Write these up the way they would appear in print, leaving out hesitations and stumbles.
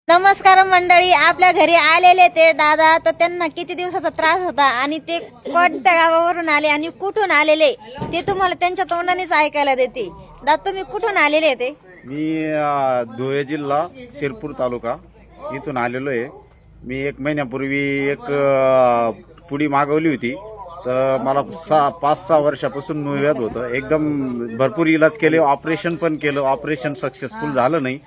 नमस्कार मंडळी, आपल्या घरी आलेले ते दादा, तर त्यांना किती दिवसाचा त्रास होता आणि ते कोणत्या गावावरून आले आणि कुठून आलेले ते तुम्हाला त्यांच्या तोंडानेच ऐकायला देते. दादा, तुम्ही कुठून आलेले ते? मी धुळे जिल्हा शिरपूर तालुका इथून आलेलो आहे. मी 1 महिन्यापूर्वी एक पुडी मागवली होती. तर मला 5-6 वर्षापासून मुळव्याध होतं. एकदम भरपूर इलाज केले, ऑपरेशन पण केलं. ऑपरेशन सक्सेसफुल झालं नाही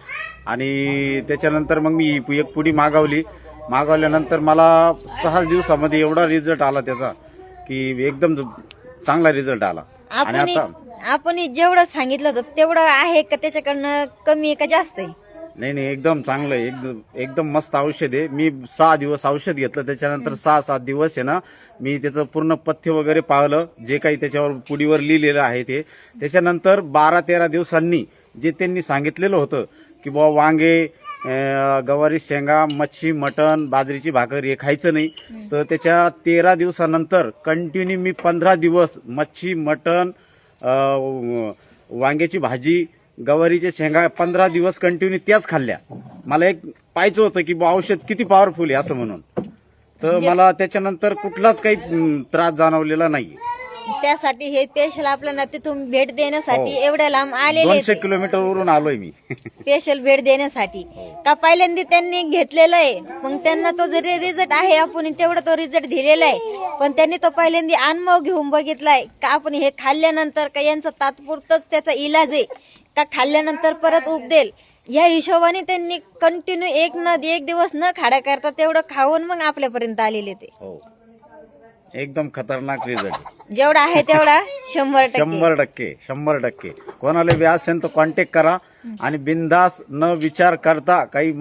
आणि त्याच्यानंतर मग मी एक पुडी मागवल्यानंतर मला 6 दिवसामध्ये एवढा रिझल्ट आला त्याचा की एकदम चांगला रिझल्ट आला. आणि आता आपण जेवढं सांगितलं होतं तेवढं आहे का, त्याच्याकडनं कमी आहे का जास्त आहे? नाही, एकदम चांगलं आहे. एकदम मस्त औषध आहे. मी 6 दिवस औषध घेतलं, त्याच्यानंतर 6-7 दिवस आहे ना मी त्याचं पूर्ण पथ्य वगैरे पाळलं, जे काही त्याच्यावर पुडीवर लिहिलेलं आहे ते. त्याच्यानंतर 12-13 दिवसांनी जे त्यांनी सांगितलेलं होतं की बाबा वांगे, गवारी शेंगा, मच्छी, मटण, बाजरीची भाकर हे खायचं नाही, तर त्याच्या 13 दिवसानंतर कंटिन्यू मी 15 दिवस मच्छी, मटण, वांग्याची भाजी, गवारीच्या शेंगा 15 दिवस कंटिन्यू त्याच खाल्ल्या. मला एक पाहायचं होतं की औषध किती पॉवरफुल आहे असं म्हणून. तर मला त्याच्यानंतर कुठलाच काही त्रास जाणवलेला नाही. त्यासाठी हे स्पेशल आपल्याला तिथून भेट देण्यासाठी एवढ्या लांब आलेले 200 किलोमीटर वरून आलोय मी. स्पेशल भेट देण्यासाठी का पहिल्यांदा त्यांनी घेतलेलं आहे, मग त्यांना तो जरी रिझल्ट आहे, आपण तेवढा तो रिझल्ट दिलेला आहे, पण त्यांनी तो पहिल्यांदा अनुभव घेऊन बघितलाय का आपण हे खाल्ल्यानंतर का यांचा तात्पुरतच त्याचा इलाज आहे का खाल्ल्यानंतर परत उपदेल, या हिशोबाने त्यांनी कंटिन्यू एक दिवस न खाडा करता तेवढं खाऊन मग आपल्यापर्यंत आलेले ते. हो, एकदम खतरनाक रिझल्ट. जेवढा आहे तेवढा 100%. 100% कोणाला बी असेल तर कॉन्टॅक्ट करा आणि बिनधास्त न विचार करता काही